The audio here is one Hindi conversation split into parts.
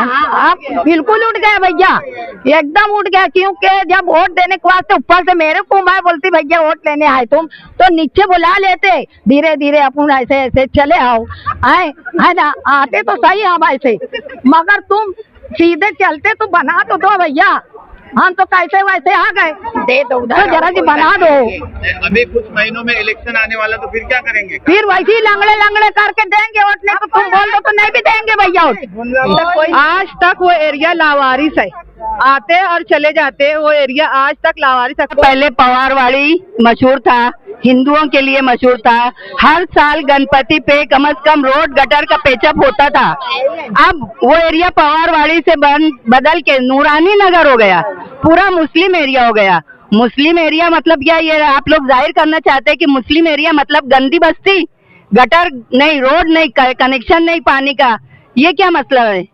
आप बिल्कुल उठ गया भैया, एकदम उठ गया। क्योंकि जब वोट देने के वास्ते ऊपर से मेरे को मैं बोलती भैया वोट लेने आए तुम, तो नीचे बुला लेते, धीरे धीरे अपन ऐसे ऐसे चले आओ, आए है ना, आते तो सही हम ऐसे, मगर तुम सीधे चलते तो बना तो दो भैया, हम तो कैसे वैसे आ गए, दे दो उधर जरा सी बना दो। अभी कुछ महीनों में इलेक्शन आने वाला, तो फिर क्या करेंगे? फिर वैसे ही लंगड़े लंगड़े करके देंगे वोट, नहीं तो तुम बोल दो तो नहीं भी देंगे भैया वोट। आज तक वो एरिया लावारिस है, आते और चले जाते, वो एरिया आज तक लावारिस है। पहले पवारवाड़ी मशहूर था, हिंदुओं के लिए मशहूर था, हर साल गणपति पे कम से कम रोड गटर का पेचअप होता था। अब वो एरिया पवारवाड़ी से बदल के नूरानी नगर हो गया, पूरा मुस्लिम एरिया हो गया। मुस्लिम एरिया मतलब क्या, ये आप लोग जाहिर करना चाहते हैं कि मुस्लिम एरिया मतलब गंदी बस्ती, गटर नहीं, रोड नहीं, कनेक्शन नहीं पानी का, ये क्या मतलब है?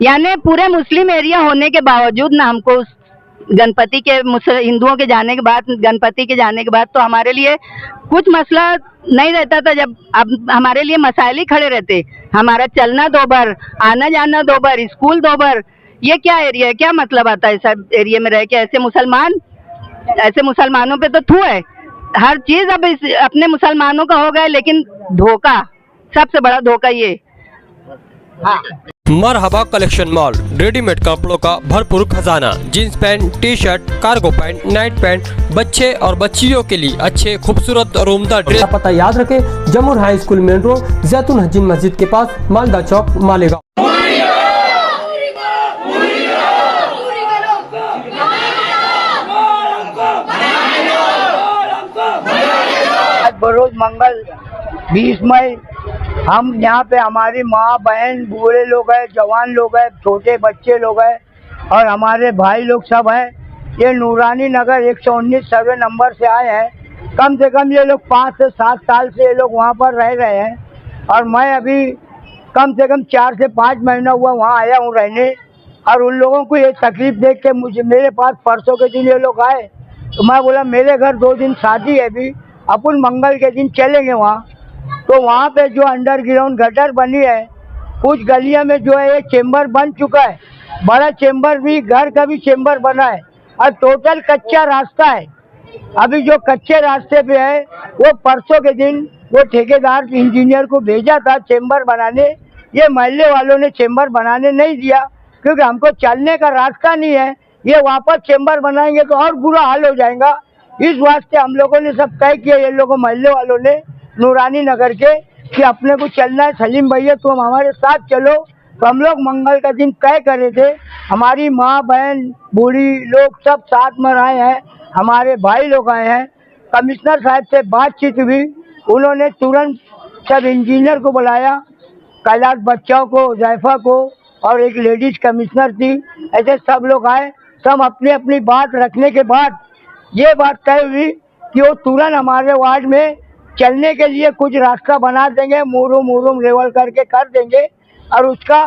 यानी पूरे मुस्लिम एरिया होने के बावजूद ना हमको गणपति के हिंदुओं के जाने के बाद, गणपति के जाने के बाद तो हमारे लिए कुछ मसला नहीं रहता था। जब अब हमारे लिए मसाइल ही खड़े रहते, हमारा चलना दो बार, आना जाना दो बार, स्कूल दो बार, ये क्या एरिया है? क्या मतलब आता है सब एरिया में रह के? ऐसे मुसलमानों पे तो थू है, हर चीज अब अपने मुसलमानों का हो गया, लेकिन धोखा, सबसे बड़ा धोखा ये। हाँ। मरहबा कलेक्शन मॉल, रेडीमेड कपड़ों का भरपूर खजाना, jeans pant, T shirt, cargo pant, night pant, बच्चे और बच्चियों के लिए अच्छे खूबसूरत और उम्दा ड्रेस। पता याद रखें, जमुर हाई स्कूल मेन रोड, जैतून हजीन मस्जिद के पास, मालदा चौक, मालेगांव। बरोज मंगल 20 मई हम यहाँ पे, हमारी माँ बहन, बूढ़े लोग हैं, जवान लोग हैं, छोटे बच्चे लोग हैं और हमारे भाई लोग सब हैं। ये नूरानी नगर 119 सर्वे नंबर से आए हैं। कम से कम ये लोग 5 से 7 साल से ये लोग वहाँ पर रह रहे हैं और मैं अभी कम से कम 4 से 5 महीना हुआ वहाँ आया हूँ रहने। और उन लोगों को ये तकलीफ देख के मेरे पास परसों के दिन ये लोग आए, तो मैं बोला मेरे घर 2 दिन शादी है अभी, अपन मंगल के दिन चलेंगे वहाँ। तो वहाँ पे जो अंडरग्राउंड गटर बनी है, कुछ गलियों में जो है चेम्बर बन चुका है, बड़ा चेम्बर भी, घर का भी चेम्बर बना है और टोटल कच्चा रास्ता है। अभी जो कच्चे रास्ते पे है वो परसों के दिन वो ठेकेदार इंजीनियर को भेजा था चेम्बर बनाने, ये मोहल्ले वालों ने चेम्बर बनाने नहीं दिया क्योंकि हमको चलने का रास्ता नहीं है। ये वापस चेम्बर बनाएंगे तो और बुरा हाल हो जाएगा। इस वास्ते हम लोगों ने सब तय किया, ये लोगों मोहल्ले वालों ने नूरानी नगर के, कि अपने को चलना है, सलीम भैया तुम हमारे साथ चलो। तो हम लोग मंगल का दिन तय करे थे, हमारी माँ बहन बूढ़ी लोग सब साथ में आए हैं, हमारे भाई लोग आए हैं। कमिश्नर साहब से बातचीत हुई, उन्होंने तुरंत सब इंजीनियर को बुलाया, कैलाश बच्चाओं को, जैफा को और एक लेडीज कमिश्नर थी, ऐसे सब लोग आए। सब अपनी अपनी बात रखने के बाद ये बात तय हुई कि वो तुरंत हमारे वार्ड में चलने के लिए कुछ रास्ता बना देंगे, मुरुम लेवल करके कर देंगे और उसका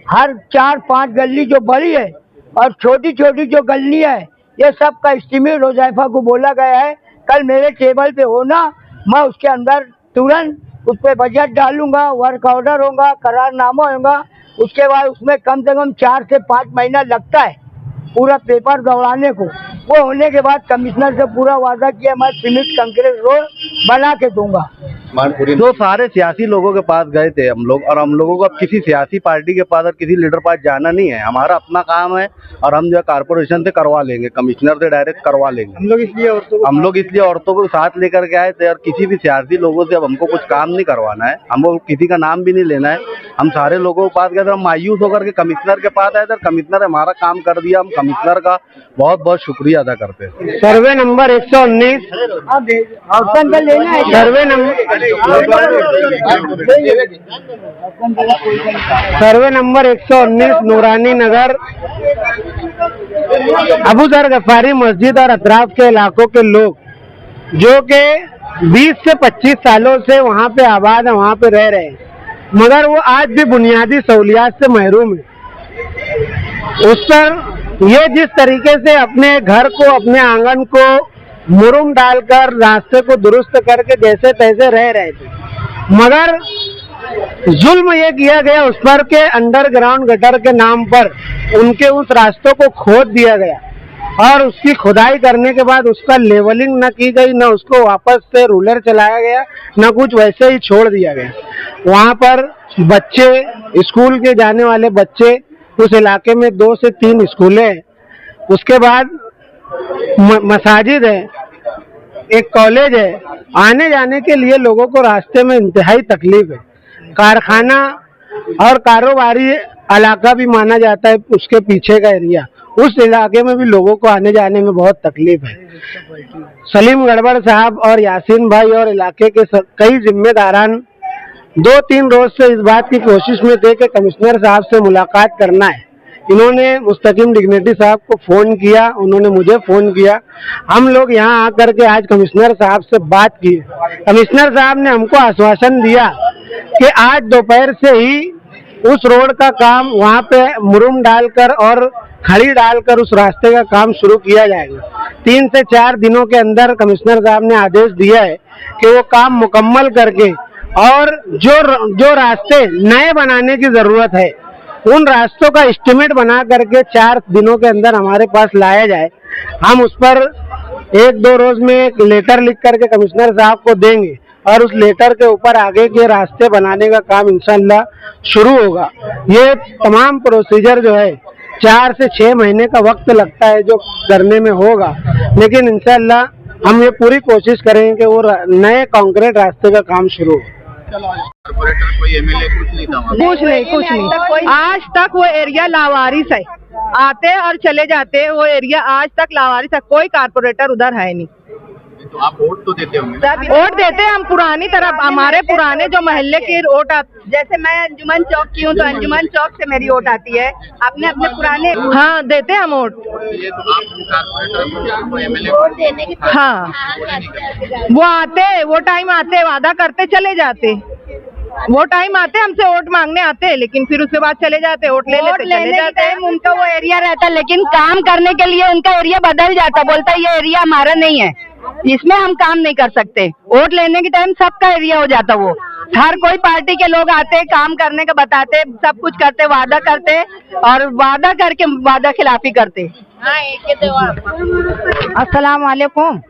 हर 4-5 गली जो बड़ी है और छोटी छोटी जो गली है, ये सब का एस्टीमेट रोजैफा को बोला गया है। कल मेरे टेबल पे होना, मैं उसके अंदर तुरंत उस पर बजट डालूंगा, वर्क ऑर्डर होगा, करारनामा होगा। उसके बाद उसमें कम से कम 4 से 5 महीना लगता है पूरा पेपर दौड़ाने को। वो होने के बाद कमिश्नर से पूरा वादा किया मैं सीमेंट कंक्रीट रोड बना के दूंगा। जो सारे सियासी लोगों के पास गए थे हम लोग, और हम लोगों को अब किसी सियासी पार्टी के पास और किसी लीडर पास जाना नहीं है, हमारा अपना काम है और हम जो है कारपोरेशन से करवा लेंगे, कमिश्नर से डायरेक्ट करवा लेंगे। हम लोग इसलिए औरतों को साथ लेकर के आए थे और किसी भी सियासी लोगों से अब हमको कुछ काम नहीं करवाना है, हमको किसी का नाम भी नहीं लेना है। हम सारे लोगों के पास गए थे, हम मायूस होकर के कमिश्नर के पास आए थे, कमिश्नर हमारा काम कर दिया। हम कमिश्नर का बहुत बहुत शुक्रिया अदा करते हैं। सर्वे नंबर 119 सर्वे नंबर 119 नूरानी नगर, अबू जर गफारी मस्जिद और अतराफ के इलाकों के लोग जो के 20 से 25 सालों से वहाँ पे आबाद है, वहाँ पे रह रहे हैं, मगर वो आज भी बुनियादी सहूलियात से महरूम है। उस पर ये जिस तरीके से अपने घर को, अपने आंगन को मुरुम डालकर रास्ते को दुरुस्त करके जैसे तैसे रह रहे थे, मगर जुल्म ये किया गया उस पर के अंडरग्राउंड गटर के नाम पर उनके उस रास्तों को खोद दिया गया और उसकी खुदाई करने के बाद उसका लेवलिंग न की गई, न उसको वापस से रूलर चलाया गया, न कुछ वैसे ही छोड़ दिया गया। वहाँ पर बच्चे, स्कूल के जाने वाले बच्चे, उस इलाके में 2 से 3 स्कूलें हैं, उसके बाद मसाजिद है, एक कॉलेज है। आने जाने के लिए लोगों को रास्ते में इंतहाई तकलीफ है। कारखाना और कारोबारी इलाका भी माना जाता है उसके पीछे का एरिया, उस इलाके में भी लोगों को आने जाने में बहुत तकलीफ है। सलीम गड़बड़ साहब और यासीन भाई और इलाके के कई जिम्मेदारान 2-3 रोज से इस बात की कोशिश में थे कि कमिश्नर साहब से मुलाकात करना है। इन्होंने मुस्तकीम डिग्निटी साहब को फोन किया, उन्होंने मुझे फोन किया। हम लोग यहाँ आकर के आज कमिश्नर साहब से बात की। कमिश्नर साहब ने हमको आश्वासन दिया कि आज दोपहर से ही उस रोड का काम, वहाँ पे मुरुम डालकर और खड़ी डालकर उस रास्ते का काम शुरू किया जाएगा। 3 से 4 दिनों के अंदर कमिश्नर साहब ने आदेश दिया है कि वो काम मुकम्मल करके और जो रास्ते नए बनाने की जरूरत है उन रास्तों का एस्टिमेट बना करके 4 दिनों के अंदर हमारे पास लाया जाए। हम उस पर 1-2 रोज में एक लेटर लिख करके कमिश्नर साहब को देंगे और उस लेटर के ऊपर आगे के रास्ते बनाने का काम इंशाल्लाह शुरू होगा। ये तमाम प्रोसीजर जो है 4 से 6 महीने का वक्त लगता है जो करने में होगा, लेकिन इंशाल्लाह हम ये पूरी कोशिश करेंगे कि वो नए कंक्रीट रास्ते का काम शुरू हो। कुछ नहीं। आज तक वो एरिया लावारिस है, आते और चले जाते। वो एरिया आज तक लावारिस है, कोई कारपोरेटर उधर है नहीं। तो आप वोट तो देते होंगे? वोट देते हम पुरानी तरफ, हमारे पुराने जो मोहल्ले की वोट आती। जैसे मैं अंजुमन चौक की हूँ तो अंजुमन चौक से मेरी वोट आती है। अपने अपने पुराने, हाँ देते हम वोट। ये तो आप कारपोरेटर को एमएलए वोट देने की, हाँ वो आते, वो टाइम आते, वादा करते चले जाते। वो टाइम आते हमसे वोट मांगने आते, लेकिन फिर उसके बाद चले जाते, वोट ले लेते, चले जाते। उनका वो एरिया रहता, लेकिन काम करने के लिए उनका एरिया बदल जाता। बोलता ये एरिया हमारा नहीं है, इसमें हम काम नहीं कर सकते। वोट लेने के टाइम सबका एरिया हो जाता। वो हर कोई पार्टी के लोग आते, काम करने का बताते, सब कुछ करते, वादा करते और वादा करके वादा खिलाफी करते। अस्सलाम वालेकुम।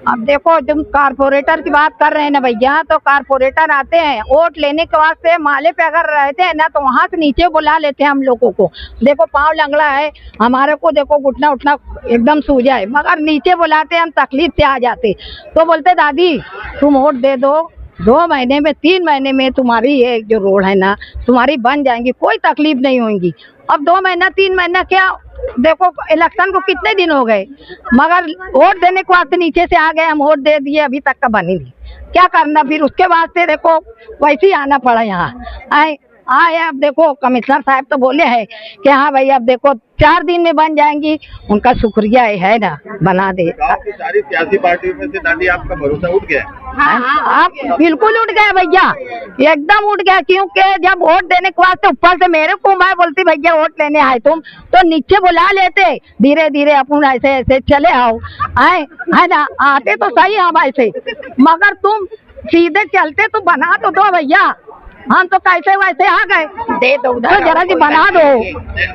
अब देखो, तुम कारपोरेटर की बात कर रहे हैं ना भैया, तो कारपोरेटर आते हैं वोट लेने के वास्ते, माले पे अगर रहते हैं ना तो वहाँ से नीचे बुला लेते हैं हम लोगों को। देखो पाँव लंगड़ा है हमारे को, देखो घुटना उठना एकदम सूजा है, मगर नीचे बुलाते हम तकलीफ से आ जाते। तो बोलते दादी तुम वोट दे दो, 2 महीने में 3 महीने में तुम्हारी ये जो रोड है ना तुम्हारी बन जाएंगी, कोई तकलीफ नहीं होगी। अब 2 महीना 3 महीना क्या, देखो इलेक्शन को कितने दिन हो गए, मगर वोट देने के वास्ते नीचे से आ गए, हम वोट दे दिए, अभी तक का बनी नहीं। क्या करना फिर उसके वास्ते, देखो वैसे ही आना पड़ा यहाँ। आए अब देखो कमिश्नर साहब तो बोले हैं कि हाँ भाई अब देखो 4 दिन में बन जाएंगी, उनका शुक्रिया है ना, बना दे। सारी सियासी पार्टियों में से दादी आपका भरोसा उठ गया? आप बिल्कुल उठ गया भैया, एकदम उठ गया। क्योंकि जब वोट देने के वास्ते ऊपर से मेरे को मैं बोलती भैया वोट लेने आए तुम, तो नीचे बुला लेते, धीरे धीरे अपन ऐसे ऐसे चले आओ, आए है ना, आते तो सही हम ऐसे, मगर तुम सीधे चलते तो बना तो दो भैया। हम तो कैसे वैसे आ गए, दे दो उधर जरा सी बना दो।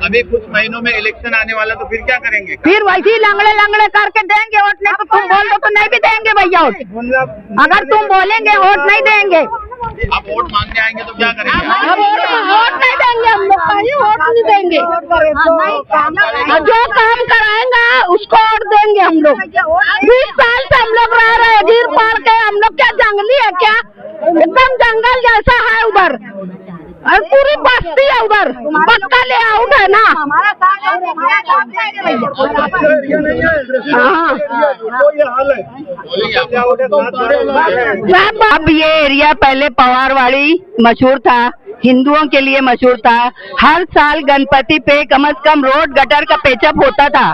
अभी कुछ महीनों में इलेक्शन आने वाला, तो फिर क्या करेंगे? फिर वैसे ही लंगड़े लंगड़े करके देंगे वोट। नहीं तो तुम बोल दो तो नहीं भी देंगे भैया वोट, अगर तुम बोलेंगे वोट नहीं देंगे। आप वोट मांगने आएंगे तो क्या करेंगे? हम वोट नहीं देंगे, हम लोग कहीं वोट नहीं देंगे। जो काम कराएंगे उसको वोट देंगे हम लोग। 20 साल से हम लोग रह रहे हैं गिर पाड़ के, हम लोग क्या जंगली है क्या? एकदम जंगल जैसा है उधर, और पूरी बस्ती है उधर, पक्का लेआउट है ना। अब ये एरिया पहले पवारवाड़ी मशहूर था, हिंदुओं के लिए मशहूर था। हर साल गणपति पे कम से कम रोड गटर का पेचअप होता था।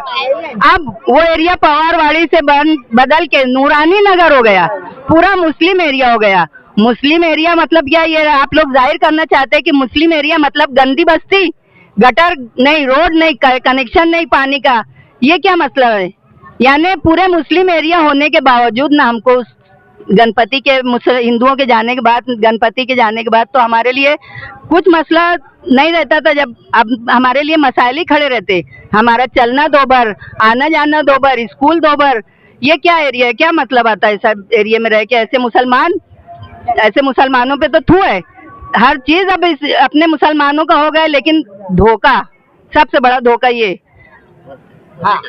अब वो एरिया पवारवाड़ी से बदल के नूरानी नगर हो गया, पूरा मुस्लिम एरिया हो गया। मुस्लिम एरिया मतलब क्या, ये आप लोग जाहिर करना चाहते हैं कि मुस्लिम एरिया मतलब गंदी बस्ती, गटर नहीं, रोड नहीं, कनेक्शन नहीं पानी का, ये क्या मतलब है? यानी पूरे मुस्लिम एरिया होने के बावजूद ना हमको गणपति के हिंदुओं के जाने के बाद, गणपति के जाने के बाद तो हमारे लिए कुछ मसला नहीं रहता था। जब अब हमारे लिए मसाइल ही खड़े रहते, हमारा चलना 2 बार, आना जाना 2 बार, स्कूल 2 बार, ये क्या एरिया है, क्या मतलब आता है सब एरिया में रह के? ऐसे मुसलमानों पे तो थू है। हर चीज अब अपने मुसलमानों का हो गया, लेकिन धोखा, सबसे बड़ा धोखा ये। हाँ।